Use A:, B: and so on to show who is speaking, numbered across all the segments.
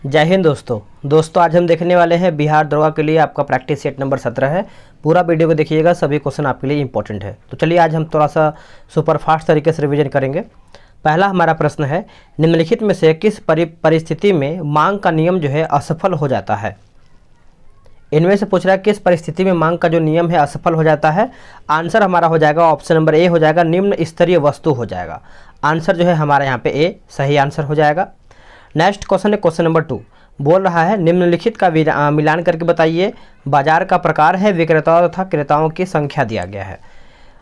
A: जय हिंद दोस्तों आज हम देखने वाले हैं बिहार दरोगा के लिए आपका प्रैक्टिस सेट नंबर 17 है। पूरा वीडियो को देखिएगा, सभी क्वेश्चन आपके लिए इंपॉर्टेंट है। तो चलिए आज हम थोड़ा सा सुपर फास्ट तरीके से रिवीजन करेंगे। पहला हमारा प्रश्न है, निम्नलिखित में से किस परिस्थिति में मांग का नियम जो है असफल हो जाता है। इनमें से पूछ रहा है किस परिस्थिति में मांग का जो नियम है असफल हो जाता है। आंसर हमारा हो जाएगा ऑप्शन नंबर ए हो जाएगा, निम्न स्तरीय वस्तु हो जाएगा। आंसर जो है हमारा यहाँ पे ए सही आंसर हो जाएगा। नेक्स्ट क्वेश्चन है क्वेश्चन नंबर 2, बोल रहा है निम्नलिखित का मिलान करके बताइए। बाजार का प्रकार है, विक्रेताओं तथा क्रेताओं की संख्या दिया गया है।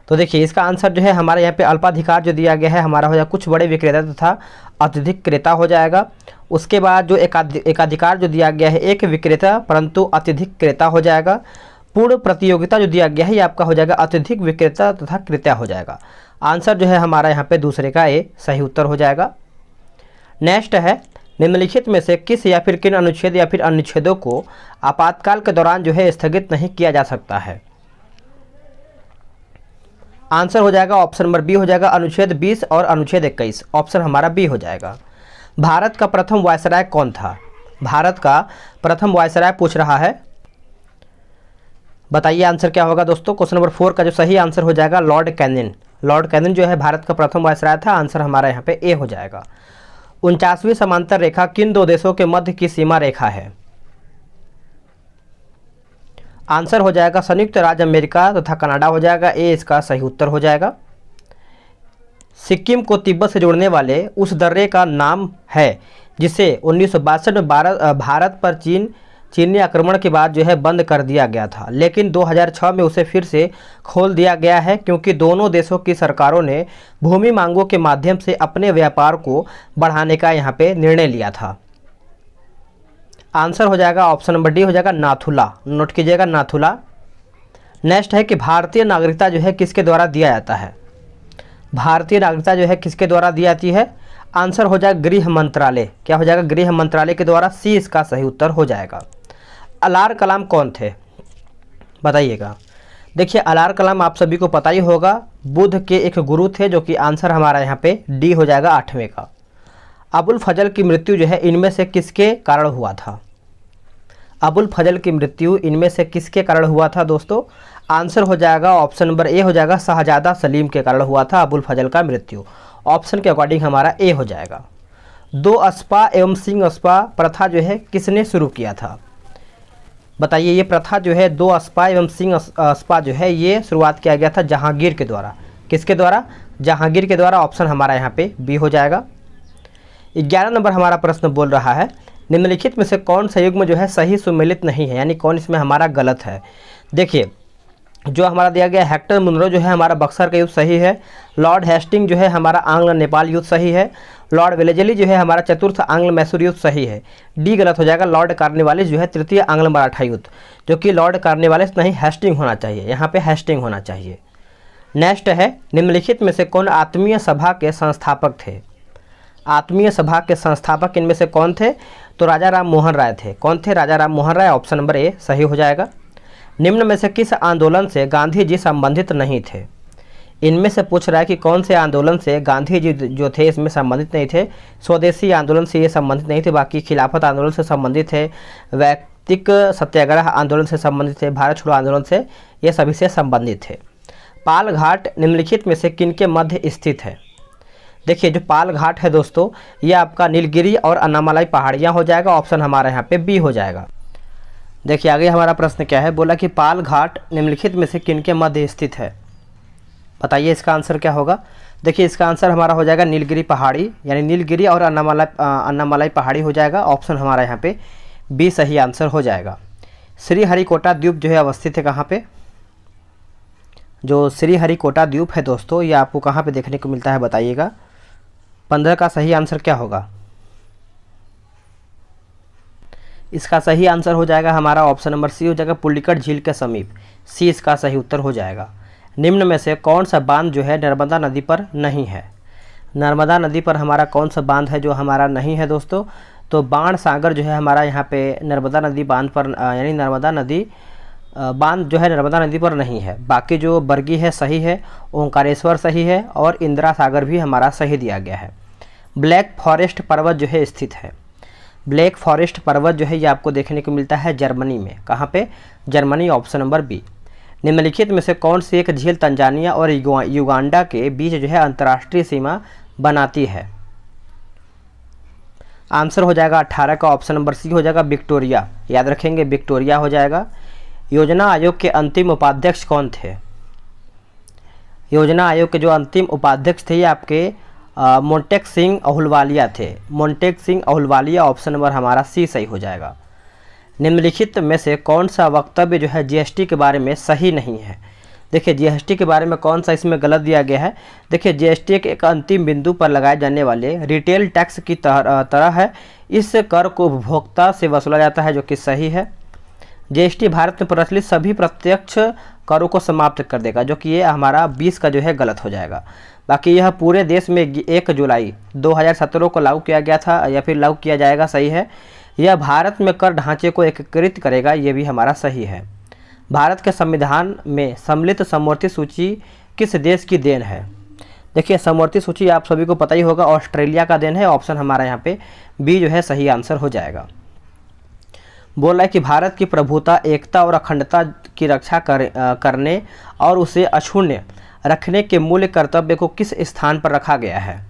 A: तो देखिए इसका आंसर जो है हमारे यहाँ पे अल्पाधिकार जो दिया गया है हमारा हो जाएगा कुछ बड़े विक्रेता तथा अत्यधिक क्रेता हो जाएगा। उसके बाद जो एकाधिकार जो दिया गया है एक विक्रेता परंतु अत्यधिक क्रेता हो जाएगा। पूर्ण प्रतियोगिता जो दिया गया है ये आपका हो जाएगा अत्यधिक विक्रेता तथा क्रेता हो जाएगा। आंसर जो है हमारा यहाँ पे दूसरे का ए सही उत्तर हो जाएगा। नेक्स्ट है, निम्नलिखित में से किस या फिर किन अनुच्छेद या फिर अनुच्छेदों को आपातकाल के दौरान जो है स्थगित नहीं किया जा सकता है। आंसर हो जाएगा ऑप्शन नंबर बी हो जाएगा, अनुच्छेद 20 और अनुच्छेद 21। ऑप्शन हमारा बी हो जाएगा। भारत का प्रथम वायसराय कौन था। भारत का प्रथम वायसराय पूछ रहा है, बताइए आंसर क्या होगा दोस्तों। क्वेश्चन नंबर 4 का जो सही आंसर हो जाएगा लॉर्ड कैनिंग। लॉर्ड कैनिंग जो है भारत का प्रथम वायसराय था। आंसर हमारा यहाँ पे ए हो जाएगा। 49वीं समांतर रेखा किन दो देशों के मध्य की सीमा रेखा है। आंसर हो जाएगा संयुक्त राज्य अमेरिका तथा कनाडा हो जाएगा। ए इसका सही उत्तर हो जाएगा। सिक्किम को तिब्बत से जोड़ने वाले उस दर्रे का नाम है जिसे 1962 में भारत पर चीनी आक्रमण के बाद जो है बंद कर दिया गया था, लेकिन 2006 में उसे फिर से खोल दिया गया है क्योंकि दोनों देशों की सरकारों ने भूमि मांगों के माध्यम से अपने व्यापार को बढ़ाने का यहाँ पे निर्णय लिया था। आंसर हो जाएगा ऑप्शन नंबर डी हो जाएगा, नाथुला। नोट कीजिएगा नाथुला। नेक्स्ट है कि भारतीय नागरिकता जो है किसके द्वारा दिया जाता है। भारतीय नागरिकता जो है किसके द्वारा दी जाती है। आंसर हो जाएगा गृह मंत्रालय। क्या हो जाएगा, गृह मंत्रालय के द्वारा। सी इसका सही उत्तर हो जाएगा। अलार कलाम कौन थे बताइएगा। देखिए अलार कलाम आप सभी को पता ही होगा, बुद्ध के एक गुरु थे, जो कि आंसर हमारा यहाँ पे डी हो जाएगा 8वें का। अबुल फजल की मृत्यु जो है इनमें से किसके कारण हुआ था। अबुल फजल की मृत्यु इनमें से किसके कारण हुआ था दोस्तों। आंसर हो जाएगा ऑप्शन नंबर ए हो जाएगा, शाहजादा सलीम के कारण हुआ था अबुल फजल का मृत्यु। ऑप्शन के अकॉर्डिंग हमारा ए हो जाएगा। 2 अस्पा एवं सिंह अस्पा प्रथा जो है किसने शुरू किया था। बताइए ये प्रथा जो है 2 अस्पा एवं सिंह अस्पा जो है ये शुरुआत किया गया था जहांगीर के द्वारा। किसके द्वारा, जहांगीर के द्वारा। ऑप्शन हमारा यहाँ पे बी हो जाएगा। 11 नंबर हमारा प्रश्न बोल रहा है, निम्नलिखित में से कौन सा युग्म जो है सही सुमेलित नहीं है, यानी कौन इसमें हमारा गलत है। देखिए जो हमारा दिया गया हेक्टर मुनरो जो है हमारा बक्सर का युद्ध सही है। लॉर्ड हेस्टिंग जो है हमारा आंग्ल नेपाल युद्ध सही है। लॉर्ड वेलेजली जो है हमारा चतुर्थ आंग्ल मैसूर युद्ध सही है। डी गलत हो जाएगा, लॉर्ड कार्नवालिस जो है तृतीय आंग्ल मराठा युद्ध, जो कि लॉर्ड कार्नवालिस नहीं हेस्टिंग होना चाहिए, यहाँ पे हेस्टिंग होना चाहिए। नेक्स्ट है, निम्नलिखित में से कौन आत्मीय सभा के संस्थापक थे। आत्मीय सभा के संस्थापक इनमें से कौन थे, तो राजा राम मोहन राय थे। कौन थे, राजा Ram Mohan Roy. Option number A सही हो जाएगा। निम्न में से किस आंदोलन से गांधी जी संबंधित नहीं थे। इनमें से पूछ रहा है कि कौन से आंदोलन से गांधी जी जो थे इसमें संबंधित नहीं थे। स्वदेशी आंदोलन से ये संबंधित नहीं थे, बाकी खिलाफत आंदोलन से संबंधित है, वैयक्तिक सत्याग्रह आंदोलन से संबंधित है, भारत छोड़ो आंदोलन से, ये सभी से संबंधित है। पाल घाट निम्नलिखित में से किनके मध्य स्थित है। देखिए जो पाल घाट है दोस्तों ये आपका नीलगिरी और अन्नामलाई पहाड़ियाँ हो जाएगा। ऑप्शन हमारा यहाँ पे बी हो जाएगा। देखिए आगे हमारा प्रश्न क्या है, बोला कि पाल घाट निम्नलिखित में से किनके मध्य स्थित है। बताइए इसका आंसर क्या होगा। देखिए इसका आंसर हमारा हो जाएगा नीलगिरी पहाड़ी, यानी नीलगिरी और अन्नामलाई पहाड़ी हो जाएगा। ऑप्शन हमारा यहाँ पे बी सही आंसर हो जाएगा। श्रीहरिकोटा द्वीप जो है अवस्थित है कहाँ पे। जो श्रीहरिकोटा द्वीप है दोस्तों ये आपको कहाँ पे देखने को मिलता है बताइएगा। 15 का सही आंसर क्या होगा। इसका सही आंसर हो जाएगा हमारा ऑप्शन नंबर सी हो जाएगा, पुलिकट झील के समीप। सी इसका सही उत्तर हो जाएगा। निम्न में से कौन सा बांध जो है नर्मदा नदी पर नहीं है। नर्मदा नदी पर हमारा कौन सा बांध है जो हमारा नहीं है दोस्तों, तो बाण सागर जो है हमारा यहाँ पे नर्मदा नदी बांध पर, यानी नर्मदा नदी बांध जो है नर्मदा नदी पर नहीं है। बाकी जो बरगी है सही है, ओंकारेश्वर सही है और इंदिरा सागर भी हमारा सही दिया गया है। ब्लैक फॉरेस्ट पर्वत जो है स्थित है। ब्लैक फॉरेस्ट पर्वत जो है ये आपको देखने को मिलता है जर्मनी में। कहाँ पे? Germany, option number B. निम्नलिखित में से कौन सी एक झील तंजानिया और युगांडा के बीच जो है अंतर्राष्ट्रीय सीमा बनाती है? आंसर हो जाएगा 18 का ऑप्शन नंबर सी हो जाएगा विक्टोरिया। याद रखेंगे, विक्टोरिया हो जाएगा। योजना आयोग के अंतिम उपाध्यक्ष कौन थे? योजना आयोग के जो अंतिम उपाध्यक्ष थे ये आपके मोंटेक सिंह अहुलवालिया थे। मोंटेक सिंह अहुलवालिया, ऑप्शन नंबर हमारा सी सही हो जाएगा। निम्नलिखित में से कौन सा वक्तव्य जो है जीएसटी के बारे में सही नहीं है? देखिए जीएसटी के बारे में कौन सा इसमें गलत दिया गया है। देखिए जीएसटी एक अंतिम बिंदु पर लगाए जाने वाले रिटेल टैक्स की तरह है। इस कर को उपभोक्ता से वसूला जाता है, जो कि सही है। जीएसटी भारत में प्रचलित सभी प्रत्यक्ष करों को समाप्त कर देगा, जो कि ये हमारा 20 का जो है गलत हो जाएगा। बाकी यह पूरे देश में 1 जुलाई 2017 को लागू किया गया था या फिर लागू किया जाएगा, सही है। यह भारत में कर ढांचे को एकीकृत करेगा, ये भी हमारा सही है। भारत के संविधान में सम्मिलित समवर्ती सूची किस देश की देन है? देखिए समवर्ती सूची आप सभी को पता ही होगा, ऑस्ट्रेलिया का देन है। ऑप्शन हमारा यहाँ पे बी जो है सही आंसर हो जाएगा। बोल रहा है कि भारत की प्रभुता, एकता और अखंडता की रक्षा करने और उसे अक्षुण्ण रखने के मूल्य कर्तव्य को किस स्थान पर रखा गया है?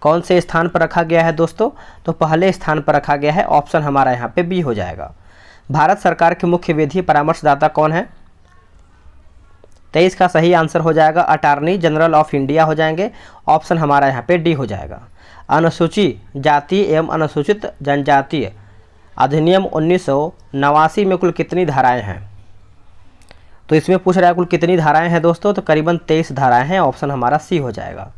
A: कौन से स्थान पर रखा गया है दोस्तों? तो पहले स्थान पर रखा गया है। ऑप्शन हमारा यहाँ पे बी हो जाएगा। भारत सरकार के मुख्य विधि परामर्शदाता कौन है? 23 का सही आंसर हो जाएगा अटॉर्नी जनरल ऑफ इंडिया हो जाएंगे। ऑप्शन हमारा यहाँ पे डी हो जाएगा। अनुसूचित जाति एवं अनुसूचित जनजातीय अधिनियम 1989 में कुल कितनी धाराएं हैं? तो इसमें पूछ रहा है कुल कितनी धाराएं हैं दोस्तों? तो करीबन 23 धाराएं हैं। ऑप्शन हमारा सी हो जाएगा।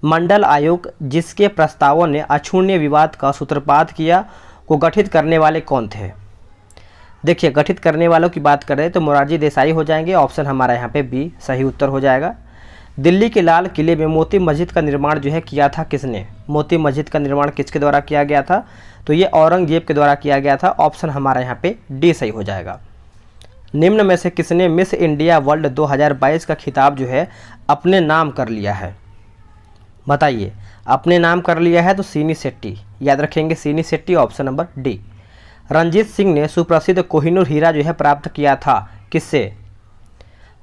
A: मंडल आयोग जिसके प्रस्तावों ने अक्षुण्य विवाद का सूत्रपात किया को गठित करने वाले कौन थे? देखिए गठित करने वालों की बात करें तो मोरारजी देसाई हो जाएंगे। ऑप्शन हमारा यहाँ पे बी सही उत्तर हो जाएगा। दिल्ली के लाल किले में मोती मस्जिद का निर्माण जो है किया था किसने? मोती मस्जिद का निर्माण किसके द्वारा किया गया था? तो ये औरंगजेब के द्वारा किया गया था। ऑप्शन हमारा यहाँ पे डी सही हो जाएगा। निम्न में से किसने मिस इंडिया वर्ल्ड 2022 का खिताब जो है अपने नाम कर लिया है? बताइए, अपने नाम कर लिया है तो सीनी शेट्टी। याद रखेंगे Sini Shetty, option number D. Ranjit Singh ने सुप्रसिद्ध कोहिनूर हीरा जो है प्राप्त किया था किससे?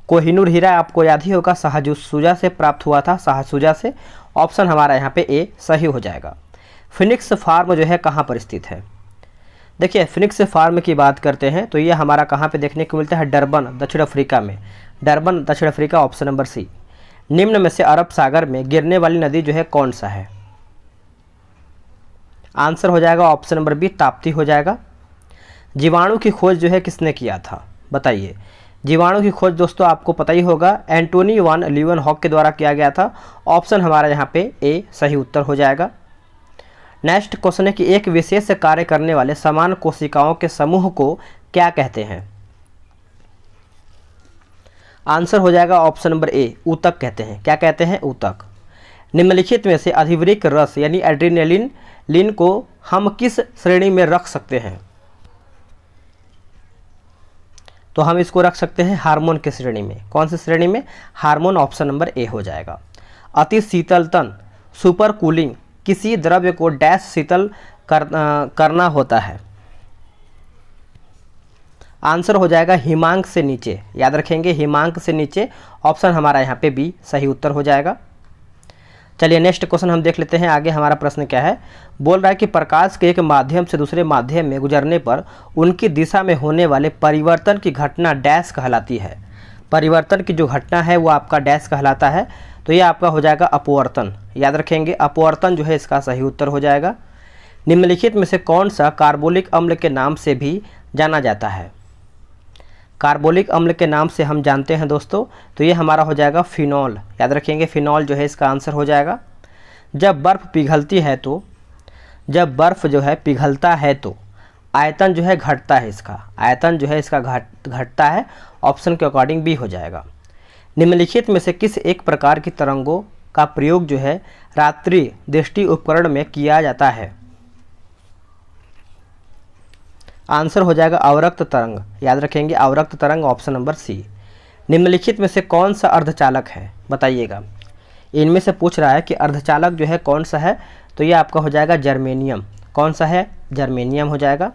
A: कोहिनूर हीरा आपको याद ही होगा शाहसूजा से प्राप्त हुआ था, शाहसूजा से। ऑप्शन हमारा यहाँ पे ए सही हो जाएगा। फिनिक्स फार्म जो है कहाँ पर स्थित है? देखिए फिनिक्स फार्म की बात करते हैं तो ये हमारा कहाँ पे देखने को मिलता है? डरबन, दक्षिण अफ्रीका में। डरबन, दक्षिण अफ्रीका, ऑप्शन नंबर सी। निम्न में से अरब सागर में गिरने वाली नदी जो है कौन सा है? आंसर हो जाएगा ऑप्शन नंबर बी ताप्ती हो जाएगा। जीवाणु की खोज जो है किसने किया था? बताइए। जीवाणु की खोज दोस्तों आपको पता ही होगा एंटोनी वान लीeuwenhoek के द्वारा किया गया था। ऑप्शन हमारा यहाँ पे ए सही उत्तर हो जाएगा। नेक्स्ट क्वेश्चन है कि एक विशेष कार्य करने वाले समान कोशिकाओं के समूह को क्या कहते हैं? आंसर हो जाएगा ऑप्शन नंबर ए ऊतक कहते हैं। क्या कहते हैं? ऊतक। निम्नलिखित में से अधिवृक्क रस यानी एड्रेनालिन को हम किस श्रेणी में रख सकते हैं? तो हम इसको रख सकते हैं हार्मोन की श्रेणी में। कौन सी श्रेणी में? हार्मोन, ऑप्शन नंबर ए हो जाएगा। अति शीतलतन सुपर कूलिंग किसी द्रव्य को डैश शीतल करना होता है? आंसर हो जाएगा हिमांक से नीचे। याद रखेंगे हिमांक से नीचे। ऑप्शन हमारा यहाँ पे बी सही उत्तर हो जाएगा। चलिए नेक्स्ट क्वेश्चन हम देख लेते हैं। आगे हमारा प्रश्न क्या है? बोल रहा है कि प्रकाश के एक माध्यम से दूसरे माध्यम में गुजरने पर उनकी दिशा में होने वाले परिवर्तन की घटना डैश कहलाती है। परिवर्तन की जो घटना है वो आपका डैश कहलाता है। तो ये आपका हो जाएगा अपवर्तन। याद रखेंगे अपवर्तन जो है इसका सही उत्तर हो जाएगा। निम्नलिखित में से कौन सा कार्बोलिक अम्ल के नाम से भी जाना जाता है? कार्बोलिक अम्ल के नाम से हम जानते हैं दोस्तों, तो ये हमारा हो जाएगा फिनॉल। याद रखेंगे फिनॉल जो है इसका आंसर हो जाएगा। जब बर्फ़ पिघलती है तो जब बर्फ़ जो है पिघलता है तो आयतन जो है घटता है। इसका आयतन जो है इसका घटता है। ऑप्शन के अकॉर्डिंग बी हो जाएगा। निम्नलिखित में से किस एक प्रकार की तरंगों का प्रयोग जो है रात्रि दृष्टि उपकरण में किया जाता है? आंसर हो जाएगा अवरक्त तरंग। याद रखेंगे अवरक्त तरंग, ऑप्शन नंबर सी। निम्नलिखित में से कौन सा अर्धचालक है? बताइएगा। इनमें से पूछ रहा है कि अर्धचालक जो है कौन सा है? तो ये आपका हो जाएगा जर्मेनियम। कौन सा है? जर्मेनियम हो जाएगा।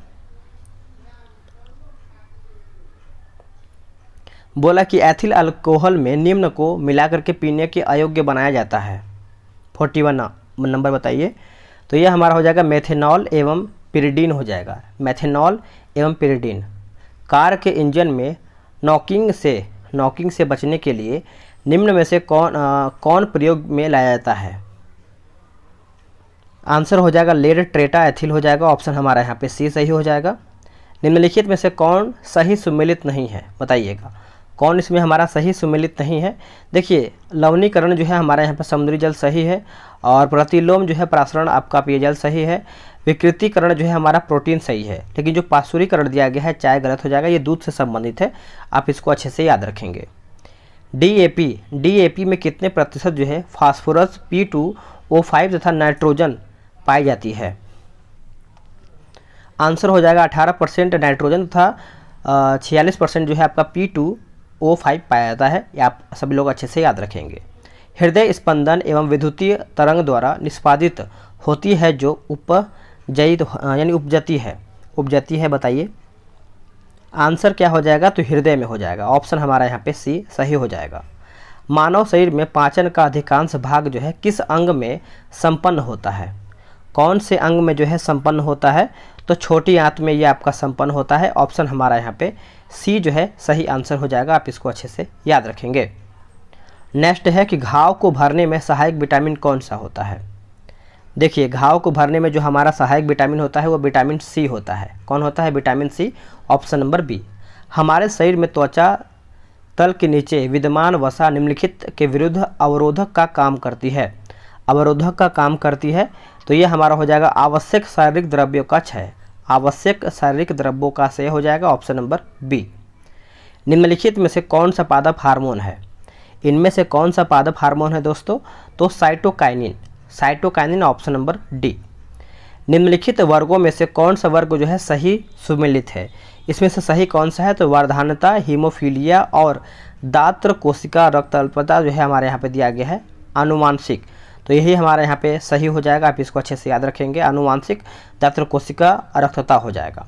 A: बोला कि एथिल अल्कोहल में निम्न को मिलाकर के पीने के अयोग्य बनाया जाता है। 41 नंबर बताइए। तो ये हमारा हो जाएगा मेथेनॉल एवं पिरिडीन हो जाएगा, मेथेनॉल एवं पिरिडीन। कार के इंजन में नॉकिंग से बचने के लिए निम्न में से कौन प्रयोग में लाया जाता है? आंसर हो जाएगा लेड ट्रेटा एथिल हो जाएगा। ऑप्शन हमारा यहाँ पे सी सही हो जाएगा। निम्नलिखित में से कौन सही सुमेलित नहीं है, बताइएगा कौन इसमें हमारा सही सुमेलित नहीं है। देखिए लवणीकरण जो है हमारे यहाँ पर समुद्री जल सही है, और प्रतिलोम जो है प्रासरण आपका पेयजल सही है। विकृतीकरण जो है हमारा प्रोटीन सही है, लेकिन जो पाशुरीकरण दिया गया है चाय गलत हो जाएगा, ये दूध से संबंधित है, आप इसको अच्छे से याद रखेंगे। डीएपी में कितने प्रतिशत जो है फास्फोरस P2O5 तथा नाइट्रोजन पाई जाती है? आंसर हो जाएगा 18% नाइट्रोजन तथा 46% जो है आपका P2O5 पाया जाता है। ये आप सभी लोग अच्छे से याद रखेंगे। हृदय स्पंदन एवं विद्युतीय तरंग द्वारा निष्पादित होती है जो उपजती है, बताइए आंसर क्या हो जाएगा? तो हृदय में हो जाएगा। ऑप्शन हमारा यहाँ पे सी सही हो जाएगा। मानव शरीर में पाचन का अधिकांश भाग जो है किस अंग में संपन्न होता है? कौन से अंग में जो है संपन्न होता है? तो छोटी आंत में ये आपका संपन्न होता है। ऑप्शन हमारा यहाँ पे सी जो है सही आंसर हो जाएगा, आप इसको अच्छे से याद रखेंगे। नेक्स्ट है कि घाव को भरने में सहायक विटामिन कौन सा होता है? देखिए घाव को भरने में जो हमारा सहायक विटामिन होता है वो विटामिन सी होता है। कौन होता है? Vitamin C. Option number B. हमारे शरीर में त्वचा तल के नीचे विद्यमान वसा निम्नलिखित के विरुद्ध अवरोधक का काम करती है। अवरोधक का काम करती है, तो ये हमारा हो जाएगा आवश्यक शारीरिक द्रव्यों का क्षय। आवश्यक शारीरिक द्रव्यों का क्षय हो जाएगा। Option number B. निम्नलिखित में से कौन सा पादप हार्मोन है? इनमें से कौन सा पादप हार्मोन है दोस्तों? तो साइटोकाइनिन ऑप्शन नंबर डी। निम्नलिखित वर्गों में से कौन सा वर्ग जो है सही सुमेलित है? इसमें से सही कौन सा है? तो वर्धानता, हीमोफीलिया और दात्र कोशिका रक्त अल्पता जो है हमारे यहाँ पे दिया गया है आनुवांशिक। तो यही हमारे यहाँ पे सही हो जाएगा, आप इसको अच्छे से याद रखेंगे। आनुवांशिक दात्र कोशिका रक्तता हो जाएगा।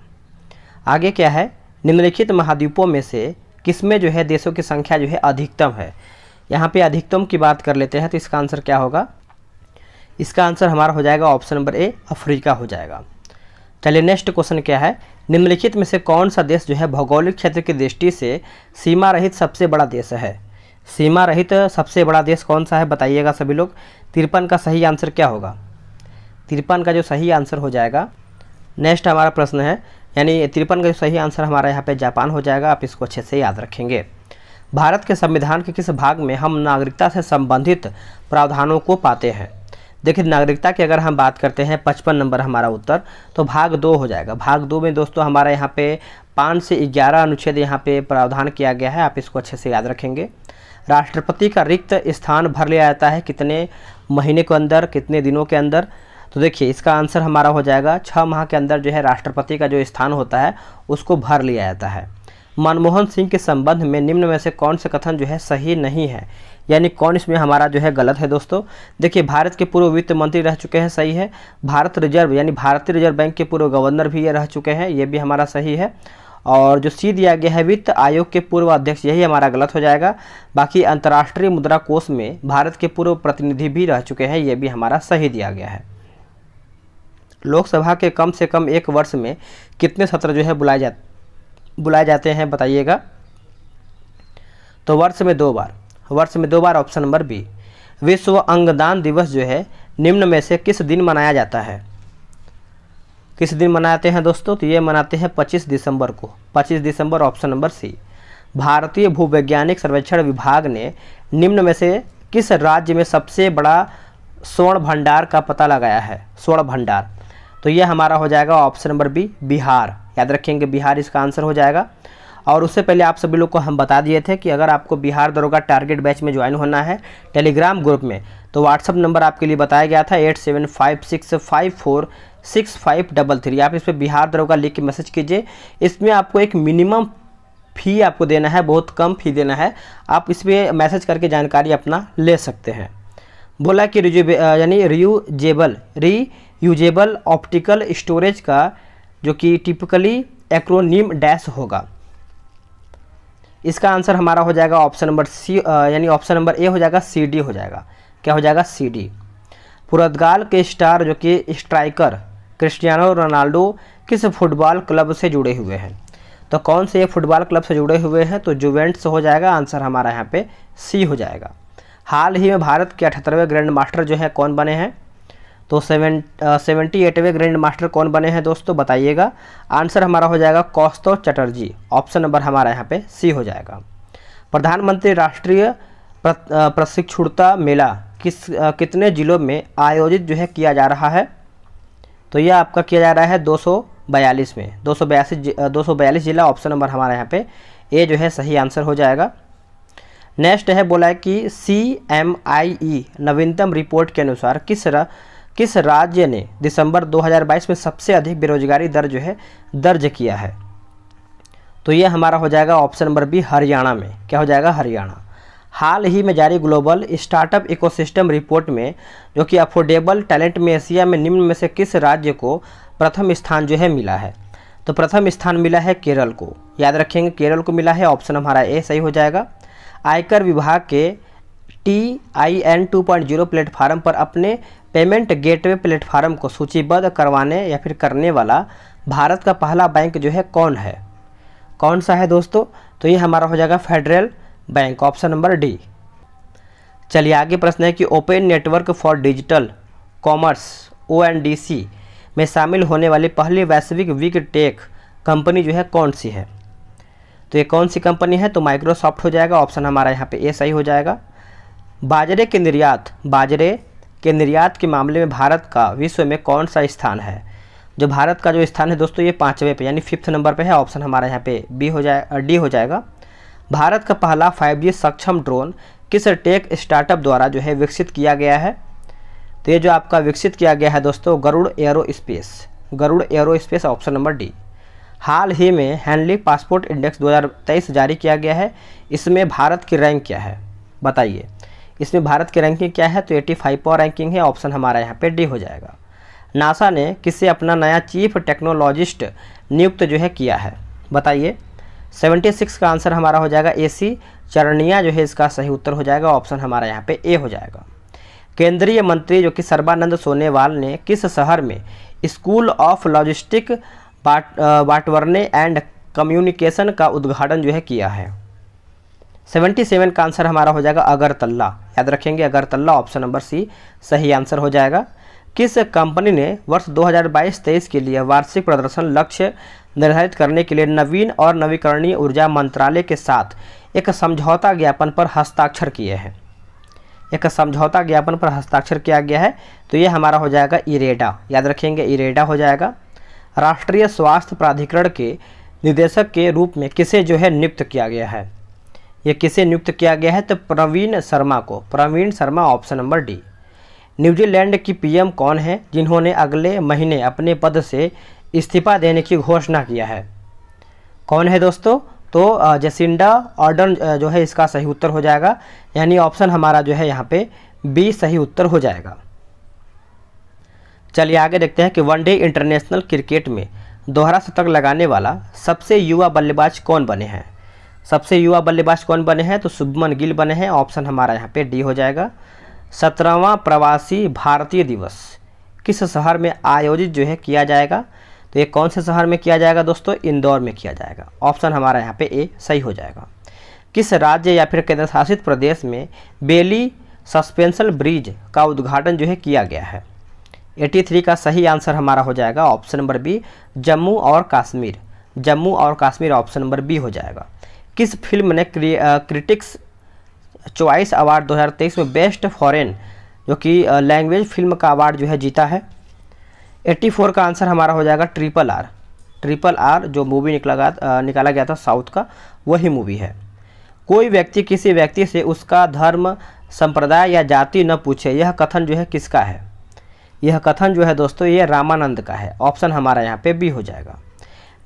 A: आगे क्या है? निम्नलिखित महाद्वीपों में से किसमें जो है देशों की संख्या जो है अधिकतम है? यहाँ पे अधिकतम की बात कर लेते हैं, तो इसका आंसर क्या होगा? इसका आंसर हमारा हो जाएगा ऑप्शन नंबर ए, अफ्रीका हो जाएगा। चलिए नेक्स्ट क्वेश्चन क्या है? निम्नलिखित में से कौन सा देश जो है भौगोलिक क्षेत्र की दृष्टि से सीमा रहित सबसे बड़ा देश है? सीमा रहित सबसे बड़ा देश कौन सा है, बताइएगा सभी लोग। 53 का सही आंसर क्या होगा? 53 का जो सही आंसर हो जाएगा, नेक्स्ट हमारा प्रश्न है, यानी 53 का जो सही आंसर हमारा यहाँ पे जापान हो जाएगा, आप इसको अच्छे से याद रखेंगे। भारत के संविधान के किस भाग में हम नागरिकता से संबंधित प्रावधानों को पाते हैं? देखिए नागरिकता की अगर हम बात करते हैं 55 नंबर हमारा उत्तर, तो भाग 2 हो जाएगा। भाग 2 में दोस्तों हमारा यहाँ पे 5 से 11 अनुच्छेद यहाँ पे प्रावधान किया गया है, आप इसको अच्छे से याद रखेंगे। राष्ट्रपति का रिक्त स्थान भर लिया जाता है कितने महीने के अंदर, कितने दिनों के अंदर? तो देखिए इसका आंसर हमारा हो जाएगा 6 माह के अंदर जो है राष्ट्रपति का जो स्थान होता है उसको भर लिया जाता है। मनमोहन सिंह के संबंध में निम्न में से कौन से कथन जो है सही नहीं है, यानी कौन इसमें हमारा जो है गलत है दोस्तों? देखिए भारत के पूर्व वित्त मंत्री रह चुके हैं, सही है। भारतीय रिजर्व बैंक के पूर्व गवर्नर भी ये रह चुके हैं, ये भी हमारा सही है। और जो सी दिया गया है वित्त आयोग के पूर्व अध्यक्ष, यही हमारा गलत हो जाएगा। बाकी अंतर्राष्ट्रीय मुद्रा कोष में भारत के पूर्व प्रतिनिधि भी रह चुके हैं, ये भी हमारा सही दिया गया है। लोकसभा के कम से कम एक वर्ष में कितने सत्र जो है बुलाए जाते हैं, बताइएगा। तो वर्ष में 2 बार। Option number B. विश्व अंगदान दिवस जो है निम्न में से किस दिन मनाया जाता है? किस दिन मनाते हैं दोस्तों? तो ये मनाते हैं 25 दिसंबर को। 25 दिसंबर ऑप्शन नंबर सी। भारतीय भूवैज्ञानिक सर्वेक्षण विभाग ने निम्न में से किस राज्य में सबसे बड़ा स्वर्ण भंडार का पता लगाया है? स्वर्ण भंडार, तो ये हमारा हो जाएगा ऑप्शन नंबर बी, बिहार। याद रखेंगे बिहार इसका आंसर हो जाएगा। और उससे पहले आप सभी लोग को हम बता दिए थे कि अगर आपको बिहार दरोगा टारगेट बैच में ज्वाइन होना है टेलीग्राम ग्रुप में, तो व्हाट्सअप नंबर आपके लिए बताया गया था 8756546533। आप इस पर बिहार दरोगा लिख के मैसेज कीजिए। इसमें आपको एक मिनिमम फ़ी आपको देना है, बहुत कम फ़ी देना है। आप इस पर मैसेज करके जानकारी अपना ले सकते हैं। बोला कि यूजेबल ऑप्टिकल स्टोरेज का जो कि टिपिकली एक्रोनिम डैश होगा। इसका आंसर हमारा हो जाएगा ऑप्शन नंबर सी, यानी ऑप्शन नंबर ए हो जाएगा, सी डी हो जाएगा। क्या हो जाएगा? C D. पुर्तगाल के स्टार जो कि स्ट्राइकर क्रिस्टियानो रोनाल्डो किस फुटबॉल क्लब से जुड़े हुए हैं? तो कौन से फुटबॉल क्लब से जुड़े हुए हैं? तो जुवेंटस हो जाएगा। आंसर हमारा यहाँ पे सी हो जाएगा। हाल ही में भारत के 78वें ग्रैंड मास्टर जो है कौन बने हैं? तो 78वें ग्रैंड मास्टर कौन बने हैं दोस्तों, बताइएगा। आंसर हमारा हो जाएगा कौस्तुभ चटर्जी। ऑप्शन नंबर हमारा यहाँ पे सी हो जाएगा। प्रधानमंत्री राष्ट्रीय प्रशिक्षुता मेला कितने जिलों में आयोजित जो है किया जा रहा है? तो यह आपका किया जा रहा है 242 में, 242 जिला। ऑप्शन नंबर हमारा यहाँ पे ए जो है सही आंसर हो जाएगा। नेक्स्ट है, बोला है कि CMIE नवीनतम रिपोर्ट के अनुसार किस राज्य ने दिसंबर 2022 में सबसे अधिक बेरोजगारी दर जो है दर्ज किया है? तो ये हमारा हो जाएगा ऑप्शन नंबर बी, हरियाणा में। क्या हो जाएगा? हरियाणा। हाल ही में जारी ग्लोबल स्टार्टअप इकोसिस्टम रिपोर्ट में जो कि अफोर्डेबल टैलेंट में एशिया में निम्न में से किस राज्य को प्रथम स्थान जो है मिला है? तो प्रथम स्थान मिला है केरल को। याद रखेंगे, केरल को मिला है। ऑप्शन हमारा ए सही हो जाएगा। आयकर विभाग के TIN 2.0 प्लेटफार्म पर अपने पेमेंट गेटवे प्लेटफार्म को सूचीबद्ध करवाने या फिर करने वाला भारत का पहला बैंक जो है कौन है? कौन सा है दोस्तों? तो ये हमारा हो जाएगा federal bank. Option number D. चलिए आगे प्रश्न है कि open network for digital commerce ONDC में शामिल होने वाली पहली वैश्विक बिग टेक कंपनी जो है कौन सी है? तो ये कौन सी कंपनी है? तो माइक्रोसॉफ्ट हो जाएगा। ऑप्शन हमारा यहाँ पे ए सही हो जाएगा। बाजरे के निर्यात के मामले में भारत का विश्व में कौन सा स्थान है? जो भारत का जो स्थान है दोस्तों ये 5वें पे यानी 5th नंबर पे है। ऑप्शन हमारा यहाँ पे डी हो जाएगा। भारत का पहला 5G सक्षम ड्रोन किस टेक स्टार्टअप द्वारा जो है विकसित किया गया है? तो ये जो आपका विकसित किया गया है दोस्तों Garuda aerospace. Option number D. हाल ही में हेनली पासपोर्ट इंडेक्स 2023 जारी किया गया है। इसमें भारत की रैंक क्या है? बताइए, इसमें भारत की रैंकिंग क्या है? तो 85 रैंकिंग है। ऑप्शन हमारा यहाँ पे डी हो जाएगा। नासा ने किससे अपना नया चीफ टेक्नोलॉजिस्ट नियुक्त जो है किया है? बताइए। 76 का आंसर हमारा हो जाएगा AC चरणिया जो है इसका सही उत्तर हो जाएगा। ऑप्शन हमारा यहाँ पे ए हो जाएगा। केंद्रीय मंत्री जो कि सर्बानंद सोनोवाल ने किस शहर में स्कूल ऑफ लॉजिस्टिक बाटवरने एंड कम्युनिकेशन का उद्घाटन जो है किया है? 77 का आंसर हमारा हो जाएगा अगरतला। याद रखेंगे अगरतला। ऑप्शन नंबर सी सही आंसर हो जाएगा। किस कंपनी ने वर्ष 2022-23 के लिए वार्षिक प्रदर्शन लक्ष्य निर्धारित करने के लिए नवीन और नवीकरणीय ऊर्जा मंत्रालय के साथ एक समझौता ज्ञापन पर हस्ताक्षर किए हैं? एक समझौता ज्ञापन पर हस्ताक्षर किया गया है। तो ये हमारा हो जाएगा इरेडा। याद रखेंगे इरेडा हो जाएगा। राष्ट्रीय स्वास्थ्य प्राधिकरण के निदेशक के रूप में किसे जो है नियुक्त किया गया है? ये किसे नियुक्त किया गया है? तो प्रवीण शर्मा को। Praveen Sharma. Option number D. New Zealand की PM कौन है जिन्होंने अगले महीने अपने पद से इस्तीफा देने की घोषणा किया है? कौन है दोस्तों? तो जेसिंडा आर्डर्न जो है इसका सही उत्तर हो जाएगा। यानी ऑप्शन हमारा जो है यहाँ पे बी सही उत्तर हो जाएगा। चलिए आगे देखते हैं कि वनडे इंटरनेशनल क्रिकेट में दोहरा शतक लगाने वाला सबसे युवा बल्लेबाज कौन बने हैं? सबसे युवा बल्लेबाज कौन बने हैं? तो शुभमन गिल बने हैं। ऑप्शन हमारा यहाँ पे डी हो जाएगा। 17वां प्रवासी भारतीय दिवस किस शहर में आयोजित जो है किया जाएगा? तो ये कौन से शहर में किया जाएगा दोस्तों? इंदौर में किया जाएगा। ऑप्शन हमारा यहाँ पे ए सही हो जाएगा। किस राज्य या फिर केंद्र शासित प्रदेश में बेली सस्पेंशन ब्रिज का उद्घाटन जो है किया गया है? 83 का सही आंसर हमारा हो जाएगा ऑप्शन नंबर बी, जम्मू और कश्मीर। जम्मू और कश्मीर ऑप्शन नंबर बी हो जाएगा। किस फिल्म ने क्रिटिक्स चॉइस अवार्ड 2023 में बेस्ट फॉरेन जो कि लैंग्वेज फिल्म का अवार्ड जो है जीता है? 84 का आंसर हमारा हो जाएगा ट्रिपल आर जो मूवी निकाला गया था साउथ का, वही मूवी है। कोई व्यक्ति किसी व्यक्ति से उसका धर्म, संप्रदाय या जाति न पूछे, यह कथन जो है किसका है? यह कथन जो है दोस्तों ये रामानंद का है। ऑप्शन हमारा यहाँ पे बी हो जाएगा।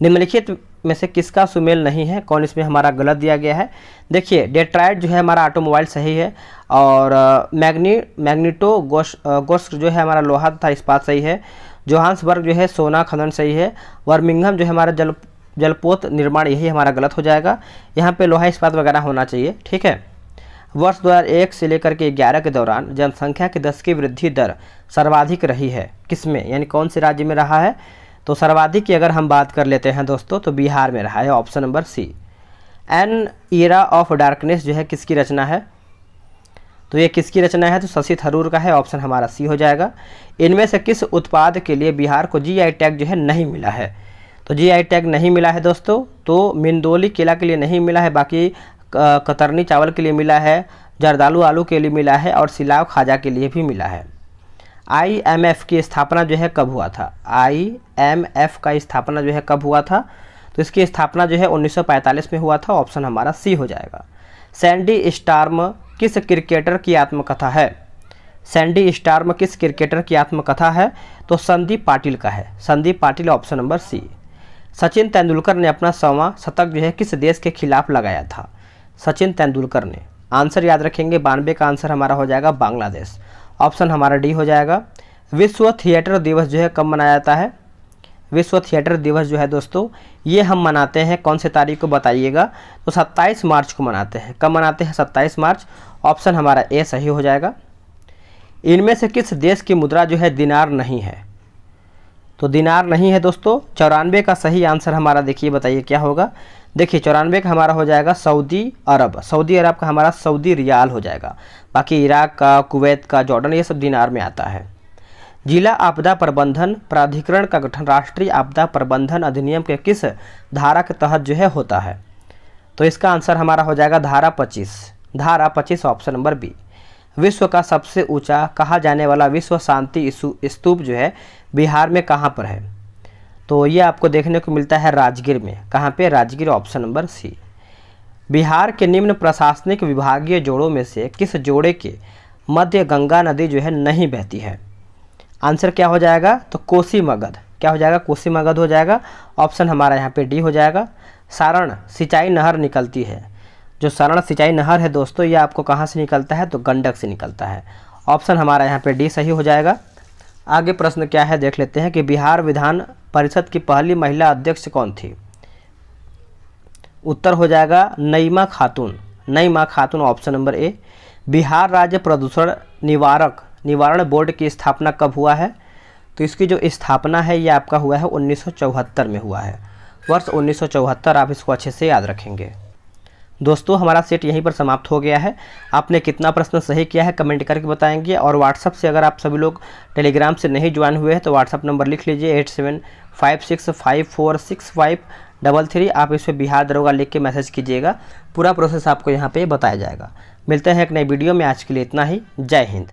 A: निम्नलिखित में से किसका सुमेल नहीं है? कौन इसमें हमारा गलत दिया गया है? देखिए डेट्राइट जो है हमारा ऑटोमोबाइल सही है, और मैग्नीटो गोश्त जो है हमारा लोहा तथा इस्पात सही है, जोहान्सबर्ग जो है सोना खनन सही है। बर्मिंघम जो है हमारा जलपोत निर्माण, यही हमारा गलत हो जाएगा। यहाँ पे लोहा इस्पात वगैरह होना चाहिए, ठीक है। वर्ष 2001 से लेकर के 11 के दौरान जनसंख्या की 10 की वृद्धि दर सर्वाधिक रही है किसमें, यानी कौन से राज्य में रहा है? तो सर्वाधिक की अगर हम बात कर लेते हैं दोस्तों तो बिहार में रहा है, option number C. An era of darkness जो है किसकी रचना है? तो ये किसकी रचना है? तो शशि थरूर का है, ऑप्शन हमारा सी हो जाएगा। इनमें से किस उत्पाद के लिए बिहार को जीआई टैग जो है नहीं मिला है? तो जीआई टैग नहीं मिला है दोस्तों, तो मिंदोली केला के लिए नहीं मिला है, बाकी कतरनी चावल के लिए मिला है, जरदालू आलू के लिए मिला है और सिलाव खाजा के लिए भी मिला है। IMF की स्थापना जो है कब हुआ था? IMF का स्थापना जो है कब हुआ था? तो इसकी स्थापना जो है 1945 में हुआ था, ऑप्शन हमारा सी हो जाएगा। सैंडी स्टॉर्म किस क्रिकेटर की आत्मकथा है? सैंडी स्टॉर्म किस क्रिकेटर की आत्मकथा है? तो संदीप पाटिल का है, Sandeep Patil, option number C. Sachin Tendulkar ने अपना 100वां शतक जो है किस देश के खिलाफ लगाया था? सचिन तेंदुलकर ने, आंसर याद रखेंगे 92 का आंसर हमारा हो जाएगा बांग्लादेश, ऑप्शन हमारा डी हो जाएगा। विश्व थिएटर दिवस जो है कब मनाया जाता है? विश्व थिएटर दिवस जो है दोस्तों ये हम मनाते हैं कौन से तारीख को बताइएगा? तो 27 मार्च को मनाते हैं। कब मनाते हैं? 27 मार्च, ऑप्शन हमारा ए सही हो जाएगा। इनमें से किस देश की मुद्रा जो है दिनार नहीं है? तो दिनार नहीं है दोस्तों। 94 का सही आंसर हमारा देखिए, बताइए क्या होगा? देखिए 94 का हमारा हो जाएगा सऊदी अरब, सऊदी अरब का हमारा सऊदी रियाल हो जाएगा। बाकी इराक का, कुवैत का, जॉर्डन, ये सब दिनार में आता है। जिला आपदा प्रबंधन प्राधिकरण का गठन राष्ट्रीय आपदा प्रबंधन अधिनियम के किस धारा के तहत जो है होता है? तो इसका आंसर हमारा हो जाएगा धारा 25, धारा 25, ऑप्शन नंबर बी। विश्व का सबसे ऊंचा कहा जाने वाला विश्व शांति स्तूप जो है बिहार में कहाँ पर है? तो ये आपको देखने को मिलता है राजगीर में। कहाँ पे? Rajgir, option number C. Bihar के निम्न प्रशासनिक विभागीय जोड़ों में से किस जोड़े के मध्य गंगा नदी जो है नहीं बहती है? आंसर क्या हो जाएगा? तो कोसी मगध, क्या हो जाएगा? कोसी मगध हो जाएगा, ऑप्शन हमारा यहाँ पे डी हो जाएगा। सारण सिंचाई नहर निकलती है, जो सारण सिंचाई नहर है दोस्तों ये आपको कहाँ से निकलता है? तो गंडक से निकलता है, ऑप्शन हमारा यहाँ पे डी सही हो जाएगा। आगे प्रश्न क्या है देख लेते हैं कि बिहार विधान परिषद की पहली महिला अध्यक्ष कौन थी? उत्तर हो जाएगा नईमा खातून, नईमा खातून, ऑप्शन नंबर ए। बिहार राज्य प्रदूषण निवारण बोर्ड की स्थापना कब हुआ है? तो इसकी जो स्थापना है ये आपका हुआ है 1974 में हुआ है, वर्ष 1974, आप इसको अच्छे से याद रखेंगे। दोस्तों हमारा सेट यहीं पर समाप्त हो गया है। आपने कितना प्रश्न सही किया है कमेंट करके बताएंगे, और व्हाट्सअप से अगर आप सभी लोग टेलीग्राम से नहीं ज्वाइन हुए हैं तो व्हाट्सअप नंबर लिख लीजिए 8756546533। आप इस पर बिहार दरोगा लिख के मैसेज कीजिएगा, पूरा प्रोसेस आपको यहाँ पे बताया जाएगा। मिलते हैं एक नई वीडियो में, आज के लिए इतना ही। जय हिंद।